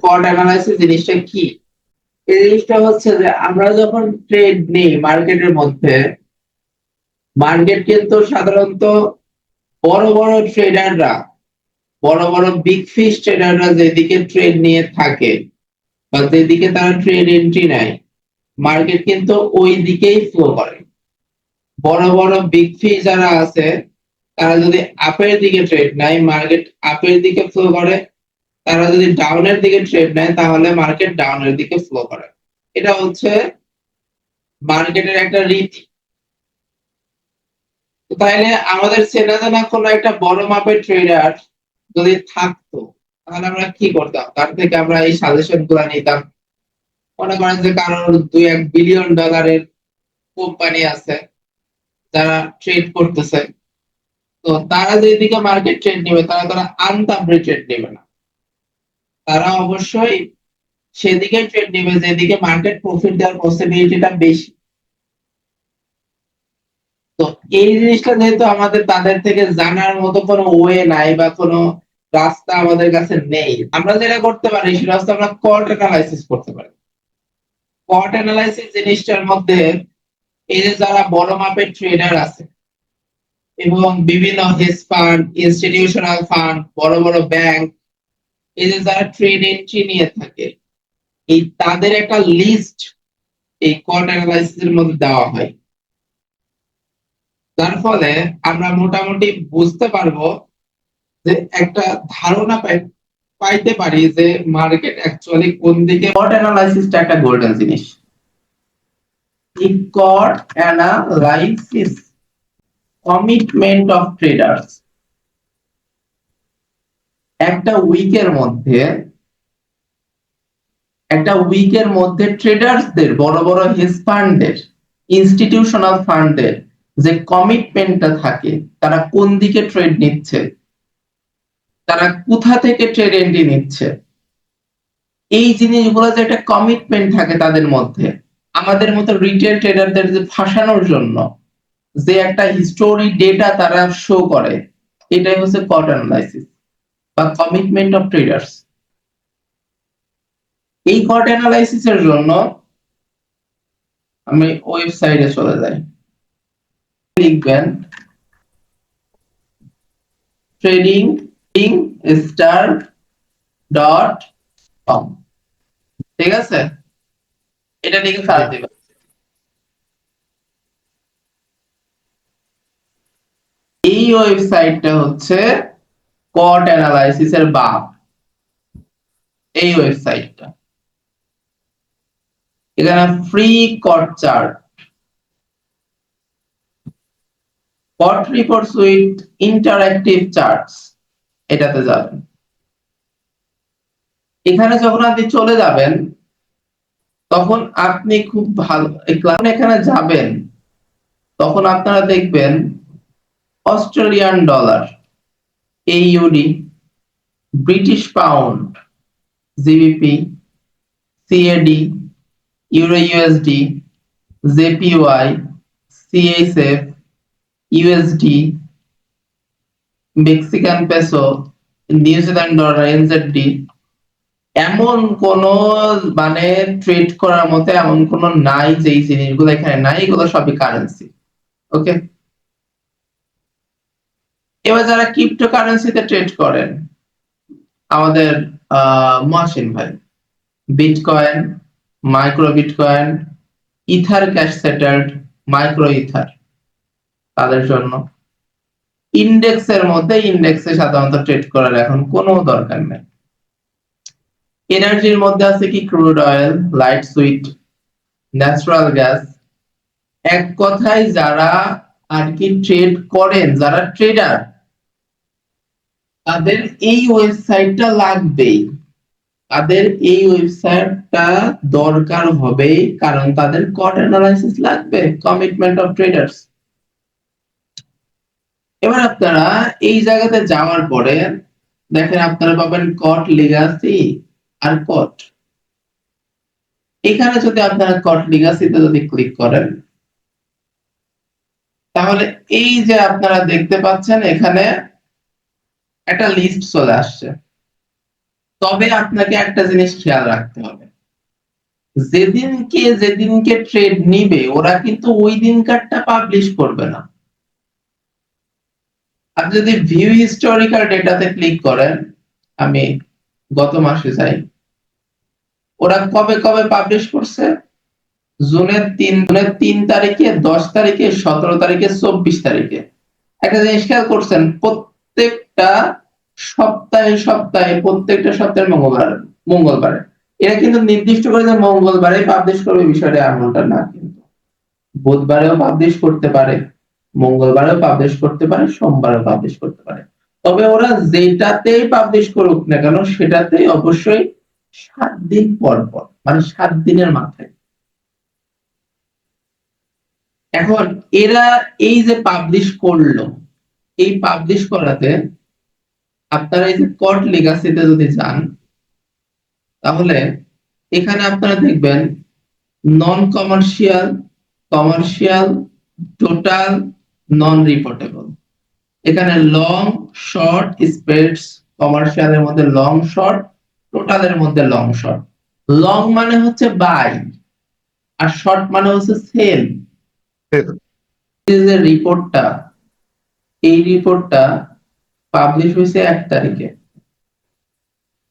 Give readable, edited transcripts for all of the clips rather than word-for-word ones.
কট analysis জিনিসটা কি? এই জিনিসটা হচ্ছে যে আমরা যখন ট্রেড নেই মার্কেটের মধ্যে, মার্কেট কিন্তু সাধারণত বড় বড় ট্রেডাররা, বড় বড় বিগ ফিশ ট্রেডাররা যেদিকে ট্রেড নিয়ে থাকে বা যেদিকে তারা ট্রেড এন্ট্রি নেয়, মার্কেট কিন্তু ওই দিকেই ফ্লো করে। বড় বড় বিগ ফিশ যারা আছে তারা যদি আপের দিকে ট্রেড নেয়, মার্কেট আপের দিকে ফ্লো করে। তারা যদি ডাউনের দিকে ট্রেড নেয় তাহলে মার্কেট ডাউনের দিকে ফ্লো করে। এটা হচ্ছে মার্কেটের একটা রীতি। তো তাইলে আমাদের চেনা জানা কোনো একটা বড় মাপের ট্রেডার যদি থাকতো, তাহলে আমরা কি করতাম? তার থেকে আমরা এই সাজেশন গুলা নিতাম। মনে করেন যে কারোর $2-1 বিলিয়ন কোম্পানি আছে যারা ট্রেড করতেছে, তো তারা যেদিকে মার্কেট ট্রেড নেবে তারা তারা আনতাবড়ি ট্রেড নেবে না। তারা অবশ্যই সেদিকে ট্রেড নেবে যেদিকে মার্কেট প্রফিট দেওয়ার পসিবিলিটিটা বেশি। তো এই জিনিসটা যেহেতু আমাদের তাদের থেকে জানার মতো কোনো ওয়ে নাই বা কোনো রাস্তা আমাদের কাছে নেই, আমরা যেটা করতে পারি সেটা হচ্ছে আমরা কট অ্যানালাইসিস করতে পারি। কট অ্যানালাইসিস জিনিসটার মধ্যে এই যে যারা বড় মাপের ট্রেডার আছে এবং বিভিন্ন হেজ ফান্ড, ইনস্টিটিউশনাল ফান্ড, বড় বড় ব্যাংক, এই যে যারা ট্রেড এন্ট্রি নিয়ে থাকে, এই তাদের একটা লিস্ট এই কট অ্যানালাইসিস এর মধ্যে দেওয়া হয়। যার ফলে আমরা মোটামুটি বুঝতে পারবো যে একটা ধারণা পাইতে পারি যে মার্কেট অ্যাকচুয়ালি কোন দিকে। কট অ্যানালাইসিসটা একটা গোল্ডেন জিনিস। এই কট অ্যানালাইসিস কমিটমেন্ট অফ ট্রেডার্স। একটা উইকের মধ্যে ট্রেডার্সদের, বড় বড় হেজ ফান্ডের, ইনস্টিটিউশনাল ফান্ডের যে কমিটমেন্টটা থাকে, তারা কোন দিকে ট্রেড নিচ্ছে, তারা কোথা থেকে ট্রেড এন্ট্রি নিচ্ছে, এই জিনিসগুলো যে একটা কমিটমেন্ট থাকে তাদের মধ্যে, আমাদের মতো রিটেল ট্রেডারদের যে ফাঁসানোর জন্য যে একটা হিস্টোরি ডেটা তারা শো করে, এটাই হচ্ছে কট অ্যানালাইসিস বা কমিটমেন্ট অফ ট্রেডার্স। এই কট অ্যানালাইসিস এর জন্য আমি ওয়েবসাইটে চলে যাই, লিখবেন tradingstar.com, ঠিক আছে? এটা লিখে সার্চ দিবেন। এই ওয়েবসাইটটা হচ্ছে কট অ্যানালাইসিস এর বাপ। এই ওয়েবসাইটটা, এখানে free COT chart, COT reports with interactive charts, এটাতে যাবেন। এখানে যখন আপনি চলে যাবেন তখন আপনি খুব ভালো এখানে যাবেন, তখন আপনারা দেখবেন Australian dollar, AUD, British pound, GBP, CAD, euro USD, JPY, CHF, USD, Mexican peso, New Zealand dollar, NZD, এমন কোন মানে ট্রেড করার মতো এমন কোন নাই যে এই জিনিসগুলো এখানে নাই, এগুলো সবই কারেন্সি। ওকে, এবার যারা ক্রিপ্টোকারেন্সিতে ট্রেড করেন, আমাদের মহসিন ভাই, bitcoin, micro bitcoin, ether cash settled, micro ether, তাদের জন্য ইন্ডেক্সের মধ্যে, ইন্ডেক্সে সাধারণত ট্রেড করার এখন কোনো দরকার নেই। এনার্জির মধ্যে আছে কি crude oil, light sweet, natural gas. এক কথায় যারা আর কি ট্রেড করেন, যারা ট্রেডার, তাদের এই ওয়েবসাইটটা লাগবেই, তাদের এই ওয়েবসাইটটা দরকার হবে, কারণ তাদের কট অ্যানালাইসিস লাগবে, কমিটমেন্ট অফ ট্রেডার্স। এবার আপনারা এই জায়গাতে যাওয়ার পরে দেখেন আপনারা পাবেন কট লিগাসি আর কট। এখানে যদি আপনারা কট লিগাসিতে যদি ক্লিক করেন, তাহলে এই যে আপনারা দেখতে পাচ্ছেন এখানে একটা লিস্ট চলে আসছে। তবে আপনাকে একটা জিনিস খেয়াল রাখতে হবে, যেদিনকে ট্রেড নিবে ওরা কিন্তু ওই দিনকারটা পাবলিশ করবে না। আপনি যদি ভিউ হিস্টোরিক্যাল ডেটাতে ক্লিক করেন, আমি গত মাসে যাই, ওরা কবে কবে পাবলিশ করছে, জুনের 3 তারিখে, 10 তারিখে, 17 তারিখে, 24 তারিখে। একটা জিনিস খেয়াল করছেন, প্রত্যেকটা প্রত্যেকটা সপ্তাহের মঙ্গলবারে এরা কিন্তু নির্দিষ্ট করে যে মঙ্গলবারে পাবলিশ করবে বিষয়টা এমনটা না, কিন্তু বুধবারেও পাবলিশ করতে পারে, মঙ্গলবারেও পাবলিশ করতে পারে, সোমবারেও পাবলিশ করতে পারে। তবে ওরা যেটাতেই পাবলিশ করুক না কেন সেটাতেই অবশ্যই 7 দিন পর পর, মানে 7 দিনের মাথায়। এখন এরা এই যে পাবলিশ করলো, এই পাবলিশ করাতে আপনারা এই যে কর্ট লেগাসিতে যদি যান, তাহলে এখানে আপনারা দেখবেন নন কমার্শিয়াল, কমার্শিয়াল, টোটাল, নন রিপোর্টেবল। এখানে লং, শর্ট, স্প্রেডস, কমার্শিয়ালের মধ্যে লং শর্ট, টোটালের মধ্যে লং শর্ট। লং মানে হচ্ছে বাই আর শর্ট মানে হচ্ছে সেল। এই যে রিপোর্টটা, এই রিপোর্টটা পাবলিশ হয়েছে 1 তারিখে,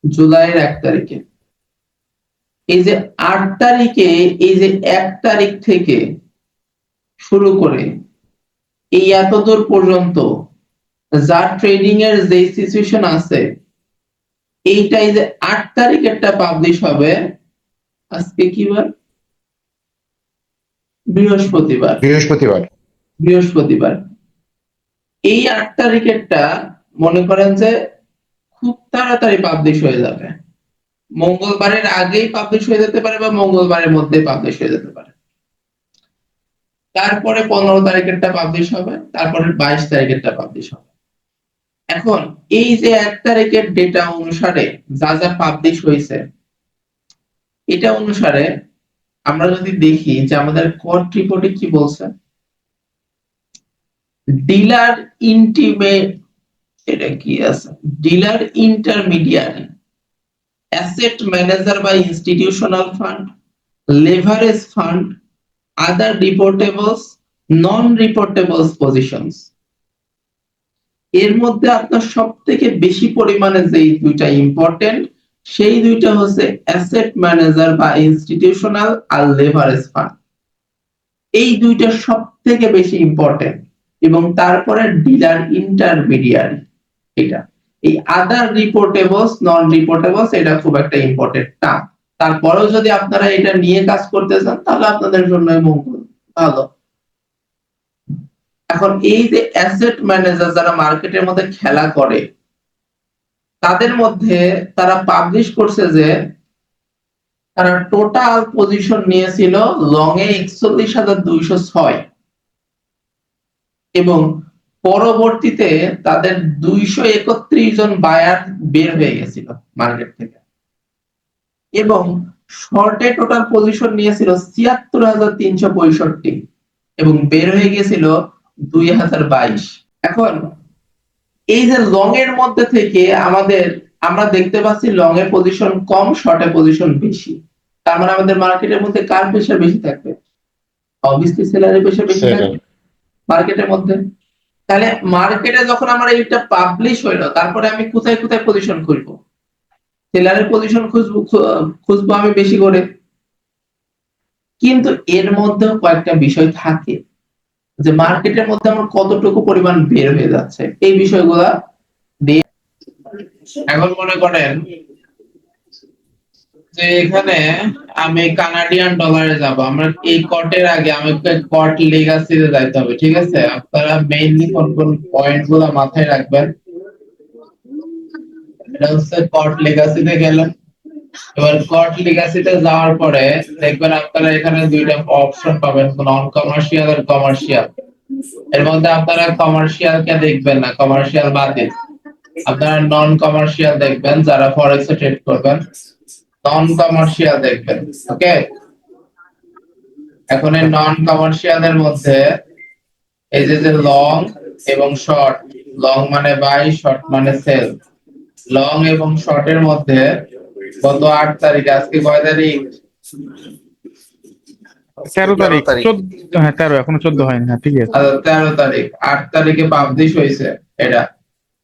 জুলাইয়ের 1 তারিখে। এই যে 8 তারিখে, এই যে 1 তারিখ থেকে শুরু করে এই এতদূর পর্যন্ত যা ট্রেডিং এর যে সিচুয়েশন আছে, এইটাই যে 8 তারিখেরটা পাবলিশ হবে আজকে কি বার, বৃহস্পতিবার। বৃহস্পতিবার এই 8 তারিখেরটা মনে করেন যে খুব তাড়াতাড়ি পাবলিশ হয়ে যাবে, মঙ্গলবারের আগেই পাবলিশ হয়ে যেতে পারে বা মঙ্গলবারের মধ্যে পাবলিশ হয়ে যেতে পারে। তারপরে 15 তারিখেরটা পাবলিশ হবে, তারপরে 22 তারিখেরটা পাবলিশ হবে। এখন এই যে 1 তারিখের ডেটা অনুসারে যা যা পাবলিশ হয়েছে, এটা অনুসারে আমরা যদি দেখি যে আমাদের কোর্ট রিপোর্টে কি বলছে, ডিলার ইন্টিমেট, এটা কি আছে, ডিলার ইন্টারমিডিয়ারি, অ্যাসেট ম্যানেজার বা ইনস্টিটিউশনাল ফান্ড, লেভারেজ ফান্ড, আদার রিপোর্টেবলস, নন রিপোর্টেবলস পজিশনস। এর মধ্যে আপনার সবথেকে বেশি পরিমাণে যেই দুইটা ইম্পর্টেন্ট, সেই দুইটা হচ্ছে অ্যাসেট ম্যানেজার বা ইনস্টিটিউশনাল আর লেভারেজ ফান্ড। এই দুইটা সবথেকে বেশি ইম্পর্টেন্ট। এবং তারপরে ডিলার ইন্টারমিডিয়ারি, এটা এই আদার রিপোর্টেবলস, নন রিপোর্টেবলস, এটা খুব একটা ইম্পর্টেন্ট না। তারপরেও যদি আপনারা এটা নিয়ে কাজ করতে চান তাহলে আপনাদের জন্য মঙ্গল, ভালো। এখন এই যে অ্যাসেট ম্যানেজার যারা মার্কেটের মধ্যে খেলা করে, তাদের মধ্যে তারা পাবলিশ করছে যে তারা টোটাল পজিশন নিয়েছিল লং এ 41,206 এবং পরবর্তীতে তাদের 231 জন বায়ার বের হয়ে গেছিল মার্কেট থেকে, এবং শর্টে টোটাল পজিশন নিয়েছিল 76,365 এবং বের হয়ে গেছিল 2022। এখন এই যে লং এর মধ্যে থেকে আমরা দেখতে পাচ্ছি লং এর পজিশন কম, শর্টে পজিশন বেশি। তার মানে আমাদের মার্কেটের মধ্যে কার প্রেসার বেশি থাকবে? অবভিয়াসলি সেলারের প্রেসার বেশি থাকবে মার্কেটের মধ্যে। তাহলে মার্কেটে যখন আমার এইটা পাবলিশ হইলো, তারপরে আমি কোথায় কোথায় পজিশন খুঁজবো? সেলারের পজিশন খুঁজবো আমি বেশি করে। কিন্তু এর মধ্যেও কয়েকটা বিষয় থাকে যে মার্কেটের মধ্যে আমার কতটুকু পরিমাণ বের হয়ে যাচ্ছে, এই বিষয়গুলা দিয়ে। এখন মনে করেন যে এখানে আমি কানাডিয়ান ডলারে যাব, আমরা এই কটের আগে আমাকে কট লেগাসিতে যাইতে হবে, ঠিক আছে? আপনারা মেইনলি কোন কোন পয়েন্টগুলো মাথায় রাখবেন। এটা হচ্ছে কট লেগাসিতে গেলেন। এবার কট লেগাসিতে যাওয়ার পরে দেখবেন আপনারা এখানে দুইটা অপশন পাবেন, নন কমার্শিয়াল আর কমার্শিয়াল। এর মধ্যে আপনারা কমার্শিয়াল কে দেখবেন না, কমার্শিয়াল বাদে আপনারা নন কমার্শিয়াল দেখবেন, যারা ফরেক্সে ট্রেড করবেন নন কমার্শিয়াল দেখবেন। ওকে, এখন এই নন কমার্শিয়ালের মধ্যে এই যে লং এবং শর্ট, লং মানে বাই, শর্ট মানে সেল, লং এবং শর্টের মধ্যে গত 8 তারিখ, আজকে কয় তারিখ? 13 তারিখ, 14, হ্যাঁ 13, এখনো 14 হয়নি। হ্যাঁ ঠিক আছে। 13 তারিখ, 8 তারিখে পাবলিশ হয়েছে এটা।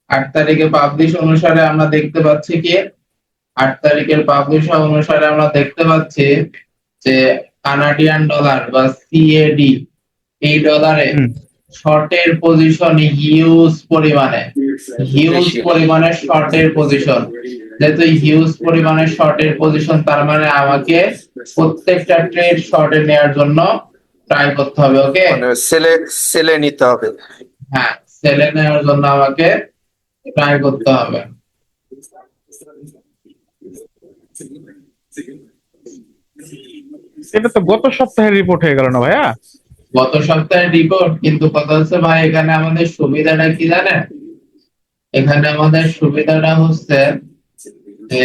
8 তারিখে পাবলিশ অনুসারে আমরা দেখতে পাচ্ছি কি, 8 তারিখের পাবলিশ অনুসারে আমরা দেখতে পাচ্ছি যে কানাডিয়ান ডলার বা সিএডি, এই ডলারে শর্টের পজিশন হিউজ পরিমাণে শর্টের পজিশন। যেহেতু হিউজ পরিমাণে শর্টের পজিশন, তার মানে আমাকে প্রত্যেকটা ট্রেড শর্টে নেওয়ার জন্য ট্রাই করতে হবে। ওকে, মানে সেলে নিতে হবে। হ্যাঁ, সেলে নেওয়ার জন্য আমাকে ট্রাই করতে হবে। এটা তো গত সপ্তাহের রিপোর্ট হয়ে গেল না ভাইয়া? গত সপ্তাহের রিপোর্ট, কিন্তু কথা হচ্ছে ভাই এখানে আমাদের সুবিধাটা কি জানেন? এখানে আমাদের সুবিধাটা হচ্ছে যে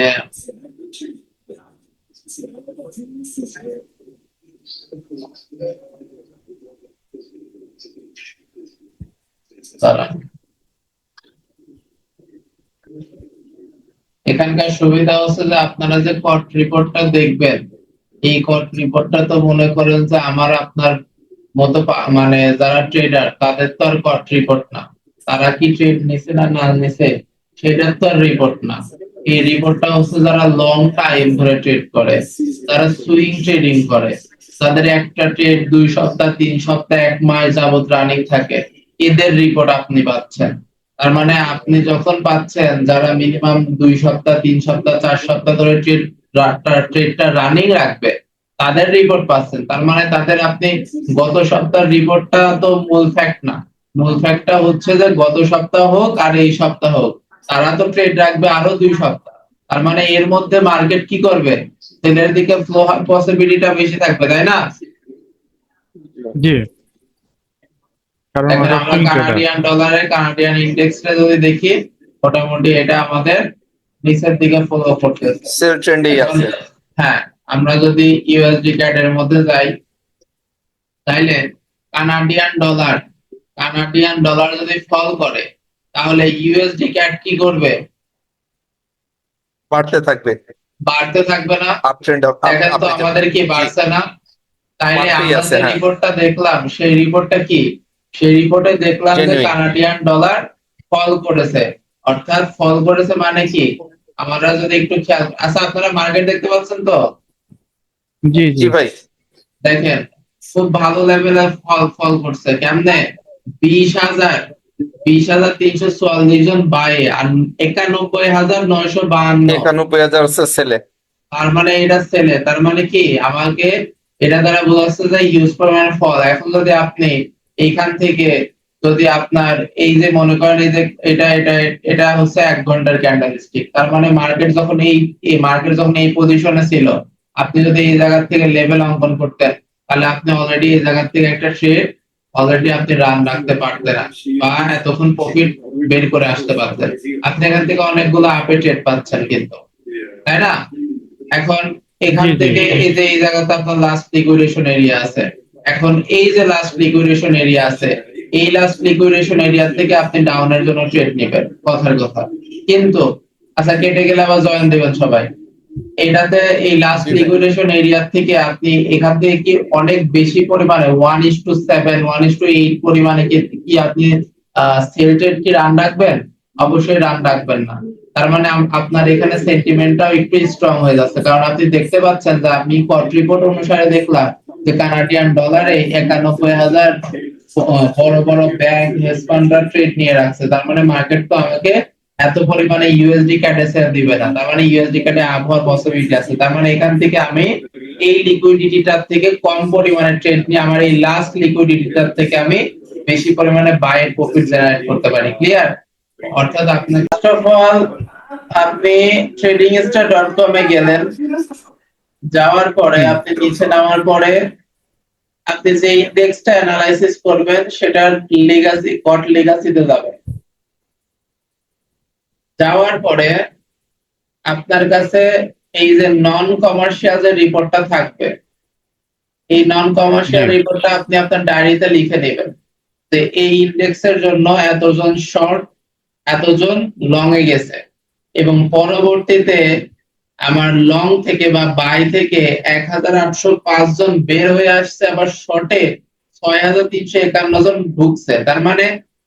এখানকার সুবিধা হচ্ছে যে আপনারা যে কট রিপোর্টটা দেখবেন, এই কট রিপোর্টটা তো মনে করেন যে আমার আপনার মতো মানে যারা ট্রেডার তাদের তো আর কট রিপোর্ট না। তারা কি ট্রেড নিছে না না নিছে সেটার তো আর রিপোর্ট না। এই রিপোর্টটা হচ্ছে যারা লং টাইম ধরে ট্রেড করে, তারা সুইং ট্রেডিং করে, তাদের একটা ট্রেড 2 সপ্তাহ 3 সপ্তাহ 1 মাস যাবত রানিং থাকে, এদের রিপোর্ট আপনি পাচ্ছেন। তার মানে আপনি যখন পাচ্ছেন যারা মিনিমাম 2 সপ্তাহ 3 সপ্তাহ 4 সপ্তাহ ধরে ট্রেডটা রানিং রাখবে, তাদের রিপোর্ট পাচ্ছেন। তার মানে তাদের আপনি গত সপ্তাহের রিপোর্টটা তো মূল ফ্যাক্ট না। মূল ফ্যাক্টটা হচ্ছে যে গত সপ্তাহ হোক আর এই সপ্তাহ হোক, তারা তো ট্রেড রাখবে আরো 2 সপ্তাহ। তার মানে এর মধ্যে মার্কেট কি করবে? সেলের দিকে ফ্লো হওয়ার পসিবিলিটিটা বেশি থাকবে, তাই না? জি, কারণ এখন আমরা আমরা সুইং ট্রেডার। কানাডিয়ান ডলারের কানাডিয়ান ইন্ডেক্সটা যদি দেখি, মোটামুটি এটা আমাদের নিচের দিকে ফলো করতেছে, সেল ট্রেন্ডেই আছে। হ্যাঁ, আমরা যদি ইউএসডি ক্যাড এর মধ্যে যাই, তাইলে কানাডিয়ান ডলার যদি ফল করে, তাহলে ইউএসডি ক্যাড কি করবে? বাড়তে থাকবে। বাড়তে থাকবে না? আপ ট্রেন্ড দেখেন তো আমাদের কি বাড়ছে না? তাইলে বাড়তেই আমরা আছে, যে হ্যাঁ। রিপোর্টটা দেখলাম, সেই রিপোর্টটা কি? সেই রিপোর্টে দেখলাম যে Genuine। কানাডিয়ান ডলার ফল করেছে। অর্থাৎ ফল করেছে মানে কি? আমরা যদি একটু খেয়াল, আচ্ছা আপনারা মার্কেট দেখতে পাচ্ছেন তো? জি জি জি ভাই। দেখেন খুব ভালো লেভেলে ফল করছে। কেমনে? 20,344 জন বাই আর 91,952। 91,000 হচ্ছে সেলে। তার মানে এটা সেলে। তার মানে কি আমাকে এটা দ্বারা বোঝাচ্ছে যে হিউজ পরিমাণে ফল। এখন যদি আপনি এইখান থেকে যদি আপনার এই যে মনে করেন এই যে এটা হচ্ছে 1 ঘন্টার ক্যান্ডেলস্টিক, তার মানে মার্কেট যখন এই পজিশনে ছিল, আপনি যদি এই জায়গা থেকে লেভেল অঙ্কন করতেন, তাহলে আপনি অলরেডি এই জায়গা থেকে একটা ট্রেড অলরেডি আপনি রান রাখতে পারতেন বা এতক্ষণ প্রফিট বের করে আসতে পারতেন। আপনি এখান থেকে অনেকগুলো আপে ট্রেড পাচ্ছেন কিন্তু, তাই না? এখন এখান জি, জি। থেকে এই যে এই জায়গাতে আপনার লাস্ট লিকুইডেশন এরিয়া আছে। এখন এই যে লাস্ট লিকুইডেশন এরিয়া আছে, এই লাস্ট লিকুইডেশন এরিয়া থেকে আপনি ডাউনের জন্য ট্রেড নেবেন, কথার কথা। কিন্তু আচ্ছা, কেটে গেলে আবার জয়েন দেবেন সবাই। এটাতে এই লাস্ট লিকুইডেশন এরিয়া থেকে আপনি এখান থেকে কি অনেক বেশি পরিমাণে 1:7 1:8 পরিমাণে কি আপনি সেল ট্রেড কি রান রাখবেন? অবশ্যই রান রাখবেন না। তার মানে আপনার এখানে সেন্টিমেন্টটাও একটু স্ট্রং হয়ে যাচ্ছে, কারণ আপনি দেখতে পাচ্ছেন যে আমি কট রিপোর্ট অনুসারে দেখলাম যে কানাডিয়ান ডলারে 91,000 বড় বড় ব্যাংক হেজ ফান্ডরা ট্রেড নিয়ে রাখছে। তার মানে মার্কেট তো আমাকে এত পরিমাণে ইউএসডি ক্যাডে সেল দিবে না। তার মানে ইউএসডি ক্যাডে আপ হওয়ার পসিবিলিটি আছে। তার মানে এখান থেকে আমি এই লিকুইডিটিটার থেকে কম পরিমাণে ট্রেড নিয়ে আমার এই লাস্ট লিকুইডিটিটার থেকে আমি বেশি পরিমাণে বাইয়ের প্রফিট জেনারেট করতে পারি। ক্লিয়ার? অর্থাৎ আপনি ফার্স্ট অফ অল আপনি tradingstar.com এ গেলেন, যাওয়ার পরে আপনি নিচে নামার পরে আপনি যে ইন্ডেক্সটা অ্যানালাইসিস করবেন সেটার লেগাসি কট লেগাসিতে যাবেন। যাওয়ার পরে আপনার কাছে এই যে নন কমার্শিয়াল যে রিপোর্টটা থাকবে, এই নন কমার্শিয়াল রিপোর্টটা আপনি আপনার ডায়েরিতে লিখে নেবেন যে এই ইন্ডেক্সের জন্য এতজন শর্ট এতজন লং এ গেছে। এবং পরবর্তীতে আমার লং থেকে বা বাই থেকে 1805 জন বের হয়ে আসছে, আবার শর্টে 6351 জন ঢুকছে। তার মানে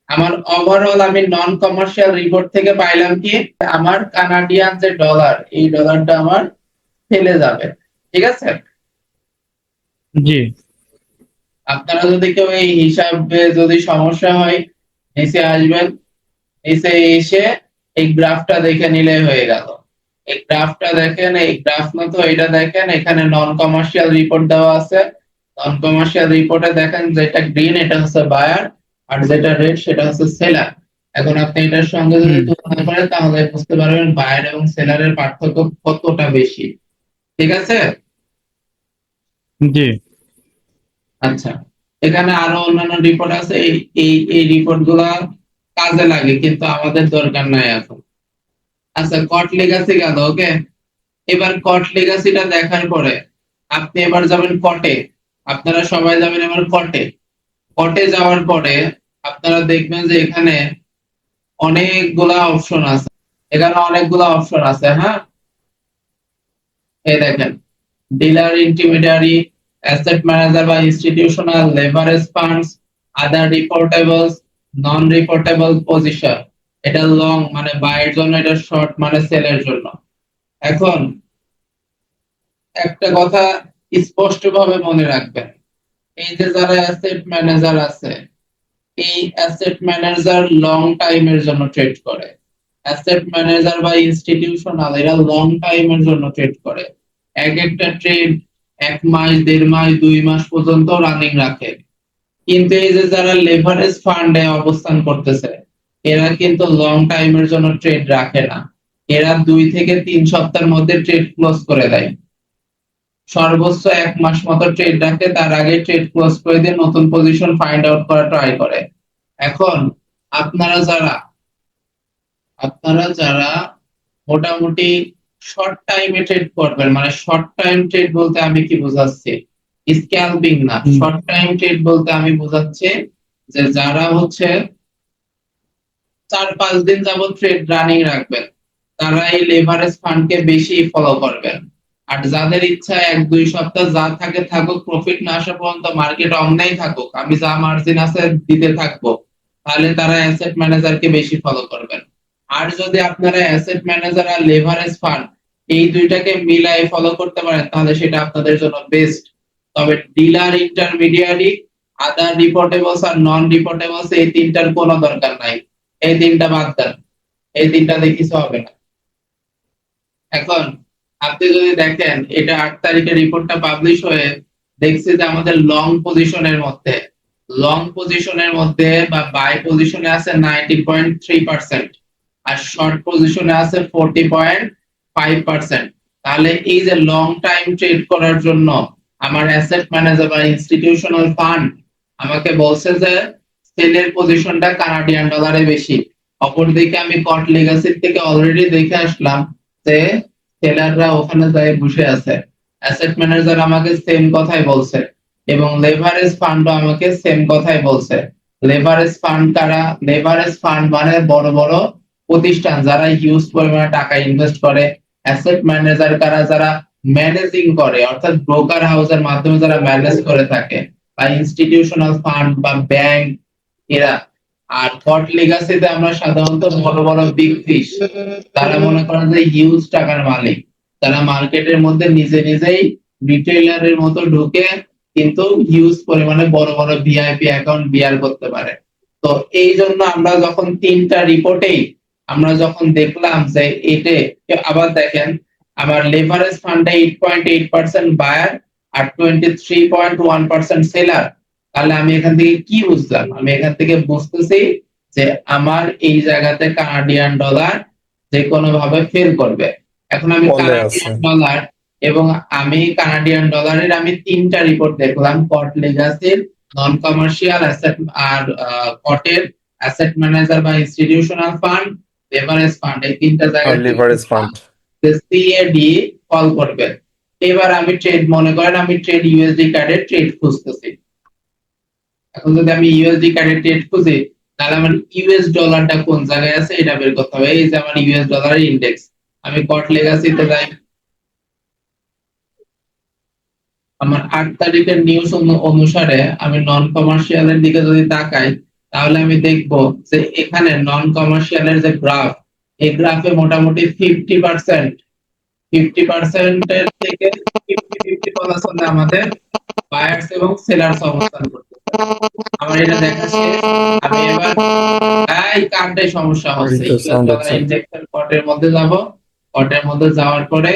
আমার ওভারঅল আমি নন কমার্শিয়াল রিপোর্ট থেকে পাইলাম কি, আমার কানাডিয়ান যে ডলার, এই ডলারটা আমার ফেলে যাবে। ঠিক আছে, জি আপনারা যদি কেউ এই হিসাবে যদি সমস্যা হয়, নিচে আসবেন, নিচে এসে এই গ্রাফটা দেখে নিলে হয়ে গেল। এই গ্রাফটা দেখেন, এই গ্রাফ মতো এটা দেখেন, এখানে নন কমার্শিয়াল রিপোর্ট দেওয়া আছে। নন কমার্শিয়াল রিপোর্টে দেখেন যেটা গ্রিন এটা হচ্ছে বায়ার, আর যেটা রেড সেটা হচ্ছে সেলার। এখন আপনি এটার সঙ্গে যদি তুলনা করেন তাহলে বুঝতে পারবেন বায়ার এবং সেলারের পার্থক্য কতটা বেশি। ঠিক আছে, জি আচ্ছা, এখানে আরো অন্যান্য রিপোর্ট আছে, এই রিপোর্ট গুলা কাজে লাগে কিন্তু আমাদের দরকার নাই এখন। আচ্ছা, কট লেগাসি গেল, ওকে। এবার কট লেগাসিটা দেখার পরে আপনি এবার যাবেন কটে, আপনারা সবাই যাবেন এবার কটে। কটে যাওয়ার পরে আপনারা দেখবেন যে এখানে অনেকগুলা অপশন আছে, এখানে অনেকগুলা অপশন আছে। হ্যাঁ, এই দেখেন, ডিলার, ইন্টারমিডিয়ারি, অ্যাসেট ম্যানেজার বা ইনস্টিটিউশনাল, লেভারেজ ফান্ডস, আদার রিপোর্টেবলস, নন রিপোর্টেবল পজিশন। এটা লং মানে বাইয়ের জন্য, এটা শর্ট মানে সেলের জন্য। এখন একটা কথা স্পষ্টভাবে মনে রাখবেন, এই যে যারা অ্যাসেট ম্যানেজার আছে, এই অ্যাসেট ম্যানেজার লং টাইমের জন্য ট্রেড করে। অ্যাসেট ম্যানেজার বা ইনস্টিটিউশনাল এরা লং টাইমের জন্য ট্রেড করে। এক একটা ট্রেড 1 মাস, 1.5 মাস, 2 মাস পর্যন্ত রানিং রাখে। কিন্তু এই যে যারা লেভারেজ ফান্ডে অবস্থান করতেছে, এরা কিন্তু লং টাইমের জন্য ট্রেড রাখে না। এরা 2 থেকে 3 সপ্তাহের মধ্যে ট্রেড ক্লোজ করে দেয়। সর্বোচ্চ 1 মাস মতো ট্রেড রাখে, তার আগে ট্রেড ক্লোজ করে দিয়ে নতুন পজিশন ফাইন্ড আউট করা ট্রাই করে। এখন আপনারা যারা মোটামুটি শর্ট টাইমে ট্রেড করবেন, মানে শর্ট টাইম ট্রেড বলতে আমি কি বোঝাচ্ছি, স্ক্যালপিং না, শর্ট টাইম ট্রেড বলতে আমি বোঝাচ্ছি যে যারা হচ্ছে 4-5 দিন যাবত ট্রেড রানিং রাখবেন, তারা এই লেভারেজ ফান্ডকে বেশি ফলো করবেন। আর যাদের ইচ্ছা 1-2 সপ্তাহ যা থাকে থাকুক, প্রফিট না আসা পর্যন্ত মার্কেট অমনেই থাকুক, আমি যা মার্জিন আছে দিতে থাকবো, তাহলে তারা অ্যাসেট ম্যানেজারকে বেশি ফলো করবেন। আর যদি আপনারা অ্যাসেট ম্যানেজার আর লেভারেজ ফান্ড এই দুইটাকে মিলাই ফলো করতে পারেন তাহলে সেটা আপনাদের জন্য বেস্ট। তবে ডিলার, ইন্টারমিডিয়ারি, আদার রিপোর্টেবলস আর নন রিপোর্টেবলস এই তিনটার কোনো দরকার নাই। এই তিনটা বাদ দেন, এই তিনটাতে কিছু হবে না। এখন আপনি যদি দেখেন এটা 8 তারিখে রিপোর্টটা পাবলিশ হয়ে, দেখছি যে আমাদের লং পজিশনের মধ্যে বা বাই পজিশনে আছে 90.3% আর শর্ট পজিশনে আছে 40.5%। তাহলে এই যে লং টাইম ট্রেড করার জন্য আমার অ্যাসেট ম্যানেজার বা ইনস্টিটিউশনাল ফান্ড আমাকে বলছে যে সেলের পজিশনটা কানাডিয়ান ডলারে বেশি। অপরদিকে আমি কট লেগাসি থেকে অলরেডি দেখে আসলাম যে সেলাররা ওখানে যায় বসে আছে। অ্যাসেট ম্যানেজার আমাকে সেম কথাই বলছে এবং লেভারেজ ফান্ডও আমাকে সেম কথাই বলছে। লেভারেজ ফান্ড কারা? লেভারেজ ফান্ড মানে বড় বড় প্রতিষ্ঠান যারা হিউজ পরিমাণে টাকা ইনভেস্ট করে। অ্যাসেট ম্যানেজার কারা? যারা ম্যানেজিং করে, অর্থাৎ ব্রোকার হাউসের মাধ্যমে যারা ম্যানেজ করে থাকে, বা ইনস্টিটিউশনাল ফান্ড বা ব্যাংক এরা। আর থট লেগাসিতে আমরা সাধারণত বড় বড় বিগ ফিশ, তারা মনে করেন যে হিউজ টাকার মালিক, তারা মার্কেটের মধ্যে নিজে নিজেই রিটেইলারের মতো ঢুকে কিন্তু হিউজ পরিমাণে বড় বড় ভিআইপি অ্যাকাউন্ট বিয়ার করতে পারে। তো এই জন্য আমরা যখন তিনটা রিপোর্টেই আমরা যখন দেখলাম যে এতে, আবার দেখেন আমার লেভারেজ ফান্ডে 8.8% বায়ার আর 23.1% সেলার, তাহলে আমি এখান থেকে কি বুঝলাম? আমি এখান থেকে বুঝতেছি যে আমার এই জায়গাতে কানাডিয়ান ডলার যে কোনো ভাবে ফেল করবে। এখন আমি কানাডিয়ান ডলার এবং আমি কানাডিয়ান ডলারের আমি তিনটা রিপোর্ট দেখলাম, কট লেগাসির, নন কমার্শিয়াল অ্যাসেট আর কটের অ্যাসেট ম্যানেজার বা ইনস্টিটিউশনাল ফান্ড, লেভারেজ ফান্ড, এই তিনটা জায়গায় লিভারেজ ফান্ড সিএডি কল করবে। এবার আমি ট্রেড, মনে করেন আমি ট্রেড ইউএসডি কার্ডের ট্রেড খুঁজতেছি। এখন যদি আমি ইউএসডি কার্ডের ট্রেড খুঁজি তাহলে আমার ইউএস ডলারটা কোন জায়গায় আছে এটা বের করতে হবে। এই যে আমার ইউএস ডলারের ইন্ডেক্স, আমি কট লেগাসিতে যাই, আমার 8 তারিখের নিউজ অনুসারে আমি নন কমার্শিয়ালের দিকে যদি তাকাই, তাহলে আমি দেখব যে এখানে নন কমার্শিয়ালের যে গ্রাফ, এই গ্রাফে মোটামুটি 50% এর থেকে 50-50 আমাদের বায়ার্স এবং সেলার্স অবস্থান করতেছে। আমার এটা দেখা শেষ। আমি এবার এই কার্ডে সমস্যা হচ্ছে, ইন্ডেক্সের কটের মধ্যে যাব, কটের মধ্যে যাওয়ার পরে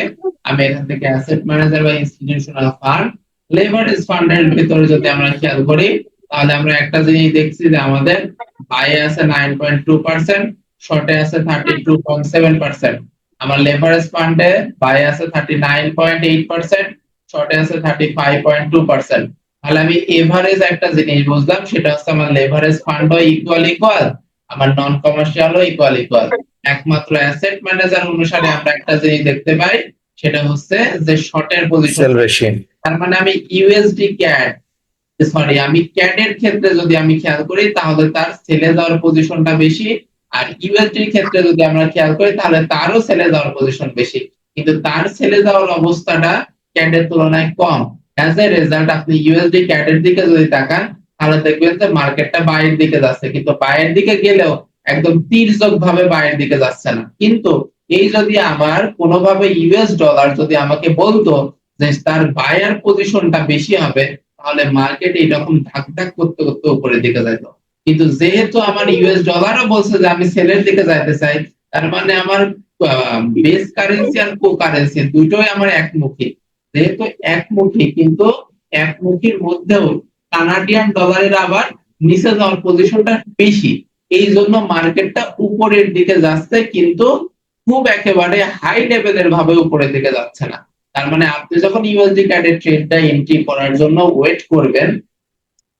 আমি এখান থেকে অ্যাসেট ম্যানেজার বা ইনস্টিটিউশনাল ফান্ড, লেভারেজ ফান্ডের ভিতরে যদি আমরা খেয়াল করি, তাহলে আমরা একটা জিনিস দেখছি যে আমাদের বায়ে আছে 9.2%, শর্টে আছে 32.7%। আমার লেভারেজ ফান্ডে বায়ে আছে 39.8%, শর্টে আছে 35.2%। তাহলে আমি এভারেজ একটা জিনিস বুঝলাম, সেটা হচ্ছে আমার লেভারেজ ফান্ডও ইকুয়াল, আমার নন কমার্শিয়ালও ইকুয়াল। একমাত্র অ্যাসেট ম্যানেজার অনুসারে আমরা একটা জিনিস দেখতে পাই, সেটা হচ্ছে যে শর্টের পজিশন। তার মানে আমি ইউএসডি ক্যাড, সরি আমি ক্যাড এর ক্ষেত্রে যদি আমি খেয়াল করি, তাহলে তার সেলে যাওয়ার পজিশনটা বেশি, আর ইউএসডির ক্ষেত্রে যদি আমরা খেয়াল করি, তাহলে তারও সেলে যাওয়ার পজিশন বেশি, কিন্তু তার সেলে যাওয়ার অবস্থাটা ক্যাড এর তুলনায় কম। অ্যাজ এ রেজাল্ট আপনি ইউএসডি ক্যাড এর দিকে যদি তাকান, তাহলে দেখবেন যে মার্কেটটা বাইরের দিকে যাচ্ছে, কিন্তু বাইরের দিকে গেলেও একদম তির্যক ভাবে বাইরের দিকে যাচ্ছে না। কিন্তু এই যদি আমার কোনোভাবে ইউএস ডলার যদি আমাকে বলতো যে তার বায়ার পজিশনটা বেশি হবে, তাহলে মার্কেট এইরকম ধাক ধাক করতে করতে উপরের দিকে যাইতো। কিন্তু যেহেতু আমার ইউএস ডলারও বলছে যে আমি সেলের দিকে যাইতে চাই, তার মানে আমার বেস কারেন্সি আর কো কারেন্সি দুটোই আমার একমুখী। যেহেতু একমুখী, কিন্তু একমুখীর মধ্যেও কানাডিয়ান ডলারের আবার নিচে যাওয়ার পজিশনটা বেশি, এই জন্য মার্কেটটা উপরের দিকে যাচ্ছে, কিন্তু খুব একেবারে হাই লেভেলের ভাবে উপরের দিকে যাচ্ছে না। তার মানে আপনি যখন ইউএসডি ক্যাডের ট্রেডটা এন্ট্রি করার জন্য ওয়েট করবেন,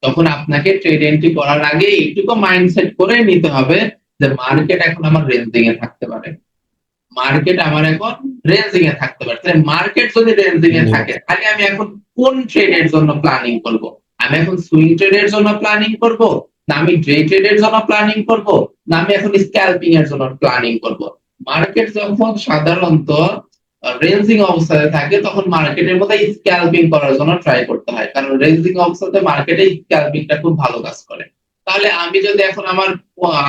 তখন আপনাকে ট্রেড এন্ট্রি করার আগে এইটুকু মাইন্ডসেট করে নিতে হবে যে মার্কেট এখন আমার রেঞ্জিং এ থাকতে পারে, মার্কেট আমার এখন রেঞ্জিং এ থাকতে পারে। তাহলে মার্কেট যদি রেঞ্জিং এ থাকে, তাহলে আমি এখন কোন ট্রেডের জন্য প্ল্যানিং করব? আমি এখন সুইং ট্রেডের জন্য প্ল্যানিং করব, না আমি ডে ট্রেডের জন্য প্ল্যানিং করব, না আমি এখন স্ক্যালপিং এর জন্য প্ল্যানিং করব? মার্কেট যখন সাধারণত রেঞ্জিং অবস্থায় থাকে, তখন মার্কেটের মধ্যে স্ক্যালপিং করার জন্য ট্রাই করতে হয়, কারণ রেঞ্জিং অবস্থাতে মার্কেটে স্ক্যালপিংটা খুব ভালো কাজ করে। তাহলে আমি যদি এখন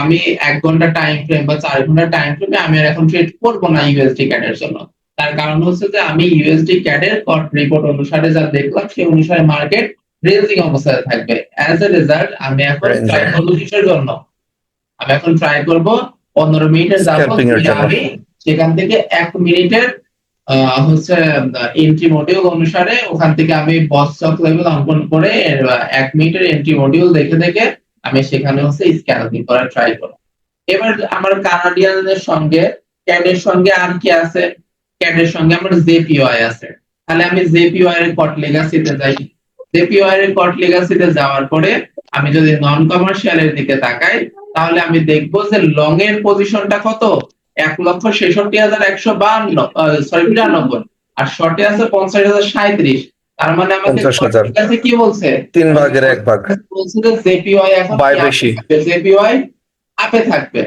আমি 1 ঘন্টা টাইম ফ্রেম বা 4 ঘন্টা টাইম ফ্রেমে আমি আর এখন ট্রেড করবো না ইউএসডি ক্যাড এর জন্য। তার কারণ হচ্ছে যে আমি ইউএসডি ক্যাড এর কট রিপোর্ট অনুসারে যা দেখলাম, সেই অনুসারে মার্কেট রেঞ্জিং অবস্থায় থাকবে। অ্যাজ এ রেজাল্ট আমি এখন ট্রাই করবো কিসের জন্য? আমি এখন ট্রাই করব 15 মিনিটের যাবো, আমি সেখান থেকে 1 মিনিটের হচ্ছে এন্ট্রি মডিউল অনুসারে ওখান থেকে আমি বস চক লেভেল অঙ্কন করে 1 মিনিটের এন্ট্রি মডিউল দেখে দেখে আমি সেখানে হচ্ছে স্ক্যালপিং করার ট্রাই করব। এবার আমার কানাডিয়ানের সঙ্গে ক্যাডের সঙ্গে আর কি আছে? ক্যাডের সঙ্গে আমার জেপিওয়াই আছে। তাহলে আমি জেপিওয়াই এর কট লেগাসিতে যাই। জেপিওয়াই এর কট লেগাসিতে যাওয়ার পরে আমি যদি নন কমার্শিয়ালের দিকে তাকাই, তাহলে আমি দেখবো যে লং এর পজিশনটা কত? 1,66,152, আর শর্টে আছে 50,037। তার মানে আমাকে 50,000 কাছে কি বলছে? 3 ভাগের 1 ভাগ বলছে যে জেপিওয়াই এখন বাই বেশি, জেপিওয়াই আপে থাকবে।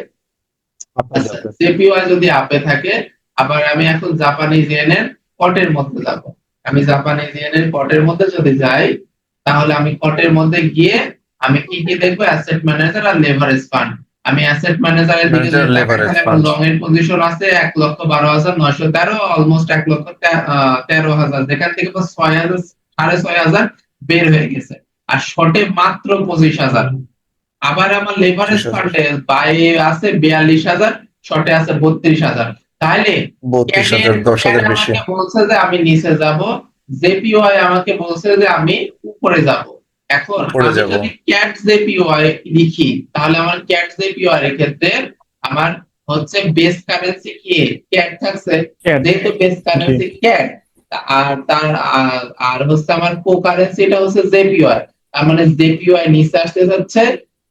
জেপিওয়াই যদি আপে থাকে, আবার আমি এখন জাপানিজ ইয়েন এর কটের মধ্যে যাব। আমি জাপানিজ ইয়েন এর কটের মধ্যে যদি যাই, তাহলে আমি কটের মধ্যে গিয়ে আমি কি কি দেখবো? অ্যাসেট ম্যানেজার আর লেভারেজ ফান্ড। আমি অ্যাসেট ম্যানেজারের দিকে যদি তাকাই, তাহলে লং এর পজিশন আছে 1,12,913, অলমোস্ট 1,13,000, যেখান থেকে 6,000 6,500 বের হয়ে গেছে, আর শর্টে মাত্র 25,000। আবার আমার লেভারেজ ফান্ডে বাই আছে 42,000, শর্টে আছে 32,000। তাহলে 32,000 10,000 বেশি বলছে যে আমি নিচে যাব, জেপিওয়াই আমাকে বলছে যে আমি উপরে যাব। এখন আমি যদি ক্যাট জেপিওয়াই লিখি, তাহলে আমার ক্যাট জেপিওয়াই এর ক্ষেত্রে আমার হচ্ছে বেস কারেন্সি কি? ক্যাট থাকছে, যেহেতু বেস কারেন্সি ক্যাট, আর তার আর হচ্ছে আমার কো কারেন্সি এটা হচ্ছে জেপিওয়াই। তার মানে জেপিওয়াই নিচে আসতে যাচ্ছে,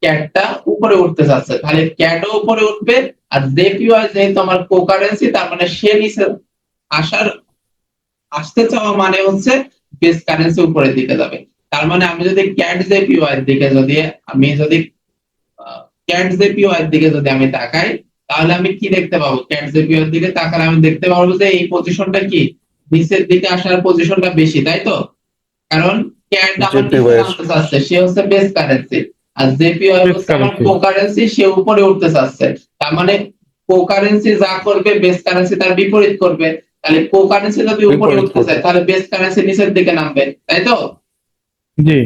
ক্যাটটা উপরে উঠতে যাচ্ছে, তাহলে ক্যাটও উপরে উঠবে, আর জেপিওয়াই যেহেতু আমার কো কারেন্সি, তার মানে সে নিচে আসতে চাওয়া মানে হচ্ছে বেস কারেন্সি উপরের দিকে যাবে। তার মানে আমি যদি ক্যাট জেপিওয়াই এর দিকে যদি আমি তাকাই, তাহলে আমি কি দেখতে পাবো? ক্যাট জেপিওর দিকে তাকালে আমি দেখতে পারবো যে এই পজিশনটা কি নিচের দিকে আসার পজিশনটা বেশি, তাই তো? কারণ ক্যাট আমার নিচে JPY নামতে চাচ্ছে, সে হচ্ছে বেস কারেন্সি, আর জেপিওয়াই বেস হচ্ছে আমার কারেন্সি। কো কারেন্সি, সে উপরে উঠতে চাচ্ছে। তার মানে কো কারেন্সি যা করবে বেস কারেন্সি তার বিপরীত করবে। তাহলে কো কারেন্সি যদি উপরে বিপরীত উঠতে করবে। চায় তাহলে বেস কারেন্সি নিচের দিকে নামবে, তাই তো? জি।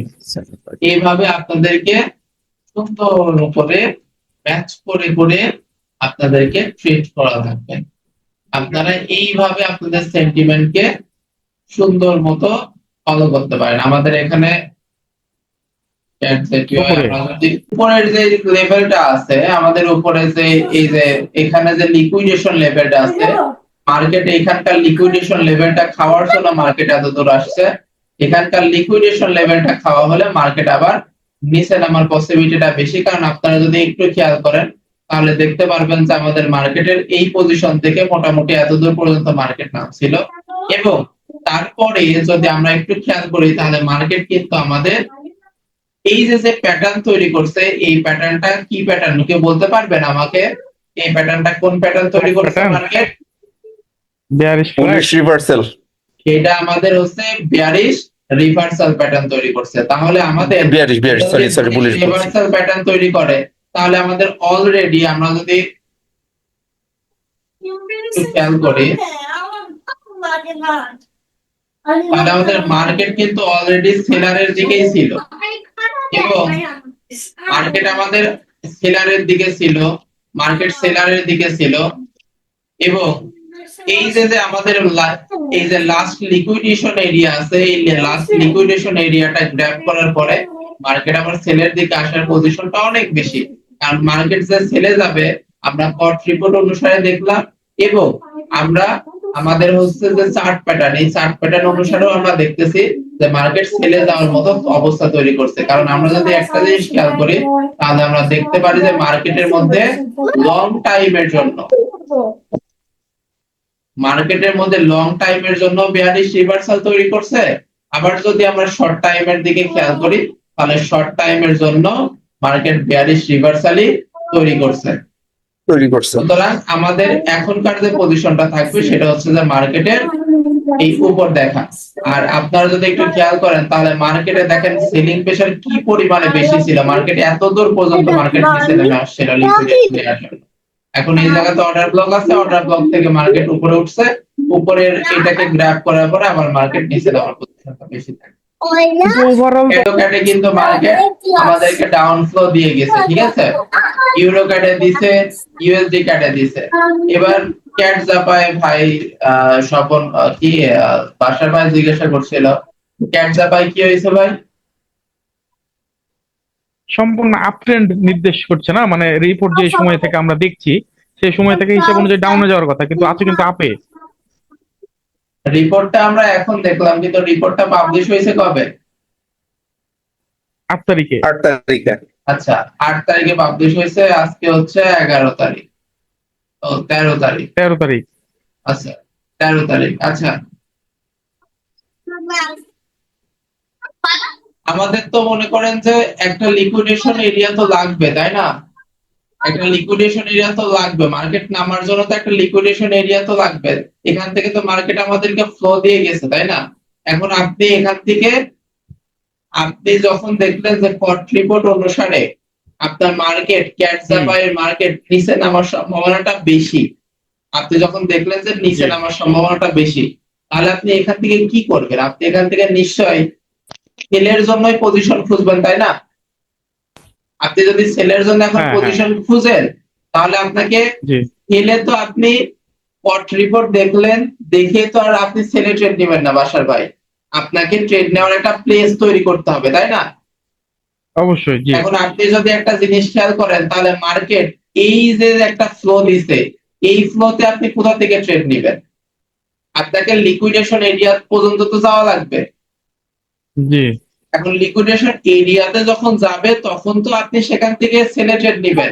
এইভাবে আপনাদেরকে সুন্দর করে ম্যাচ করে করে আপনাদেরকে ট্রেড করা থাকবে। আপনারা এইভাবে আপনাদের সেন্টিমেন্টকে সুন্দর মতো ফলো করতে পারেন। আমাদের এখানে উপরে আমরা যদি উপরের যে লেভেলটা আছে, আমাদের উপরে যে এই যে এখানে যে লিকুইডেশন লেভেলটা আছে, মার্কেটে এখানকার লিকুইডেশন লেভেলটা খাওয়ার জন্য মার্কেট এত দূর আসছে। এখানকার লিকুইডেশন লেভেলটা খাওয়া হলে মার্কেট আবার নিচে নামার পসিবিলিটিটা বেশি। কারণ আপনারা যদি একটু খেয়াল করেন তাহলে দেখতে পারবেন যে আমাদের মার্কেটের এই পজিশন থেকে মোটামুটি এত দূর পর্যন্ত মার্কেট নামছিল, এবং তারপরে যদি আমরা একটু খেয়াল করি তাহলে মার্কেট কিন্তু আমাদের এই যে যে প্যাটার্ন তৈরি করছে, এই প্যাটার্নটা কি প্যাটার্ন কেউ বলতে পারবেন আমাকে? এই প্যাটার্নটা কোন প্যাটার্ন তৈরি করছে pattern market? Bearish bullish reversal. এটা আমাদের হচ্ছে বিয়ারিশ রিভার্সাল প্যাটার্ন তৈরি করছে। তাহলে আমাদের বিয়ারিশ সরি বুলিশ বলছি। রিভার্সাল প্যাটার্ন তৈরি করে, তাহলে আমাদের অলরেডি আমরা যদি একটু খেয়াল করি তাহলে আমাদের মার্কেট কিন্তু অলরেডি সেলারের দিকেই ছিল, এবং মার্কেট আমাদের সেলারের দিকে ছিল, মার্কেট সেলারের দিকে ছিল। এবং এই যে যে আমাদের এই যে লাস্ট লিকুইডেশন এরিয়া আছে, এই লাস্ট লিকুইডেশন এরিয়াটা গ্র্যাব করার পরে মার্কেট আবার সেলের দিকে আসার পজিশনটা অনেক বেশি। কারণ মার্কেট যে সেলে যাবে আমরা কট রিপোর্ট অনুসারে দেখলাম, এবং আমরা আমাদের হচ্ছে যে চার্ট প্যাটার্ন, এই চার্ট প্যাটার্ন অনুসারেও আমরা দেখতেছি যে মার্কেট সেলে যাওয়ার মতো অবস্থা তৈরি করছে। কারণ আমরা যদি একটা জিনিস খেয়াল করি তাহলে আমরা দেখতে পারি যে মার্কেটের মধ্যে লং টাইমের জন্য লং টাইমের জন্য বেয়ারিশ রিভার্সাল তৈরি করছে। আবার যদি আমরা শর্ট টাইমের দিকে খেয়াল করি তাহলে শর্ট টাইমের জন্য মার্কেট বেয়ারিশ রিভার্সালই তৈরি করছে। সুতরাং আমাদের এখনকার যে পজিশনটা থাকবে সেটা হচ্ছে যে মার্কেটের এই উপর দেখা। আর আপনারা যদি একটু খেয়াল করেন তাহলে মার্কেটে দেখেন সেলিং প্রেসার কি পরিমাণে বেশি ছিল, মার্কেট এত দূর পর্যন্ত মার্কেট নিচে নেমে আসছিল লিকুইডিটি নেওয়ার জন্য। এখন এই জায়গাতে অর্ডার ব্লক আছে, অর্ডার ব্লক থেকে মার্কেট উপরে উঠছে, উপরের এটাকে গ্র্যাব করার পরে আবার মার্কেট নিচে নামার পজিশনটা বেশি থাকে। ওভারঅল ক্যাটে কিন্তু মার্কেট আমাদেরকে ডাউন ফ্লো দিয়ে গেছে, ঠিক আছে? ইউরো ক্যাটে দিছে, ইউএসডি ক্যাটে দিছে। এবার ক্যাট জাপায় ভাই স্বপন কি বাসার ভাই জিজ্ঞাসা করছিল ক্যাট জাপায় কি হয়েছে ভাই? সম্পূর্ণ আপট্রেন্ড নির্দেশ করছে না, মানে রিপোর্ট যে সময় থেকে আমরা দেখছি সেই সময় থেকে হিসাব অনুযায়ী ডাউনে যাওয়ার কথা, কিন্তু আছে কিন্তু আপে। রিপোর্টটা আমরা এখন দেখলাম, কিন্তু রিপোর্টটা পাবলিশ হয়েছে কবে? 8 তারিখে। আচ্ছা, 8 তারিখে পাবলিশ হয়েছে, আজকে হচ্ছে 11 তারিখ, ও 13 তারিখ। 13 তারিখ। আচ্ছা 13 তারিখ। আচ্ছা, আমাদের তো মনে করেন যে একটা লিকুইডেশন এরিয়া তো লাগবে, তাই না? একটা লিকুইডেশন এরিয়া তো লাগবে, মার্কেট নামার জন্য তো একটা লিকুইডেশন এরিয়া তো লাগবে। এখান থেকে তো মার্কেট আমাদেরকে ফ্লো দিয়ে গেছে, তাই না? এখন আপনি এখান থেকে আপনি যখন দেখলেন যে পট রিপোর্ট অনুসারে আপনার মার্কেট ক্যাট জাপায়ের মার্কেট নিচে নামার সম্ভাবনাটা বেশি, আপনি যখন দেখলেন যে নিচে নামার সম্ভাবনাটা বেশি, তাহলে আপনি এখান থেকে কি করবেন? আপনি এখান থেকে নিশ্চয়ই সেলের জন্যই পজিশন খুঁজবেন, তাই না? আপনি যদি সেলের জন্য এখন পজিশন খুঁজেন তাহলে আপনাকে সেলে তো আপনি পট রিপোর্ট দেখলেন, দেখে তো আর আপনি সেলে ট্রেড নেবেন না বাসার ভাই, আপনাকে ট্রেড নেওয়ার একটা প্লেস তৈরি করতে হবে, তাই না? অবশ্যই। এখন আপনি যদি একটা জিনিস খেয়াল করেন তাহলে মার্কেট এই যে একটা ফ্লো দিছে, এই ফ্লোতে আপনি কোথা থেকে ট্রেড নেবেন? আপনাকে লিকুইডেশন এরিয়া পর্যন্ত তো যাওয়া লাগবে। জি। এখন লিকুইডেশন এরিয়াতে যখন যাবে তখন তো আপনি সেখান থেকে সেলে ট্রেড নেবেন।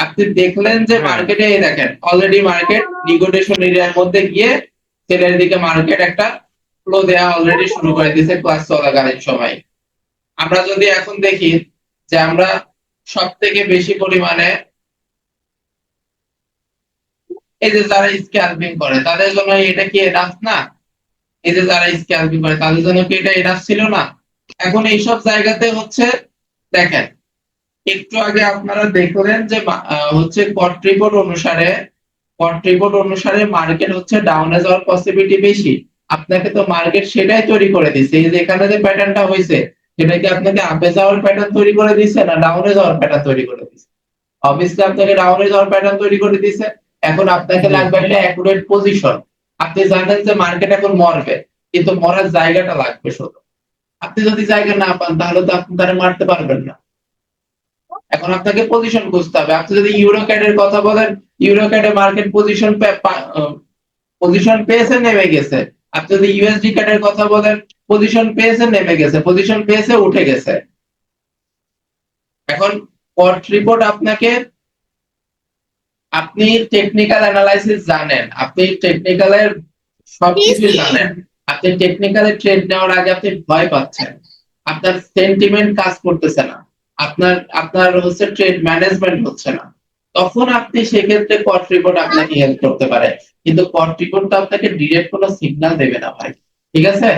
আপনি দেখলেন যে মার্কেটে এই দেখেন অলরেডি মার্কেট লিকুইডেশন এরিয়ার মধ্যে গিয়ে সেলের দিকে মার্কেট একটা ফ্লো দেয়া অলরেডি শুরু করে দিয়েছে ক্লাস চলাকালীন সময়। আমরা যদি এখন দেখি যে আমরা সব থেকে বেশি পরিমাণে এই যে যারা স্ক্যালপিং করে তাদের জন্য এটা কি এনাফ না? এই যে যারা স্ক্যালপিং করে তাদের জন্য কি এটা এনাফ ছিল না? এখন এইসব জায়গাতে হচ্ছে দেখেন, একটু আগে আপনারা দেখলেন যে হচ্ছে কট রিপোর্ট অনুসারে মার্কেট হচ্ছে ডাউনে যাওয়ার পসিবিলিটি বেশি। আপনাকে তো মার্কেট সেটাই তৈরি করে দিচ্ছে। এই যে এখানে যে প্যাটার্নটা হয়েছে সেটা কি আপনাকে আপে যাওয়ার প্যাটার্ন তৈরি করে দিচ্ছে না ডাউনে যাওয়ার প্যাটার্ন তৈরি করে দিচ্ছে? অবভিয়াসলি আপনাকে ডাউনে যাওয়ার প্যাটার্ন তৈরি করে দিচ্ছে। এখন আপনাকে লাগবে একটা অ্যাকুরেট পজিশন। আপনি জানেন যে মার্কেট এখন মরবে, কিন্তু মরার জায়গাটা লাগবে শুধু। আপনি যদি জায়গা না পান তাহলে তো আপনি তারা মারতে পারবেন না। এখন আপনাকে পজিশন খুঁজতে হবে। আপনি যদি ইউরো ক্যাডের কথা বলেন, ইউরো ক্যাডে মার্কেট পজিশন পেয়েছে, নেমে গেছে। আপনি যদি ইউএসডি ক্যাডের কথা বলেন, পজিশন পেয়েছে, নেমে গেছে, পজিশন পেয়েছে, উঠে গেছে। এখন কট রিপোর্ট আপনি টেকনিক্যাল অ্যানালাইসিস জানেন, আপনি টেকনিক্যালের সবকিছু জানেন, আপনি টেকনিক্যালে ট্রেড নেওয়ার আগে আপনি ভয় পাচ্ছেন, আপনার সেন্টিমেন্ট কাজ করতেছে না, আপনার হচ্ছে ট্রেড ম্যানেজমেন্ট হচ্ছে না, তখন আপনি সেক্ষেত্রে কট রিপোর্ট আপনাকে হেল্প করতে পারে। কিন্তু কট রিপোর্ট তো আপনাকে ডিরেক্ট কোনো সিগন্যাল দেবে না ভাই, ঠিক আছে?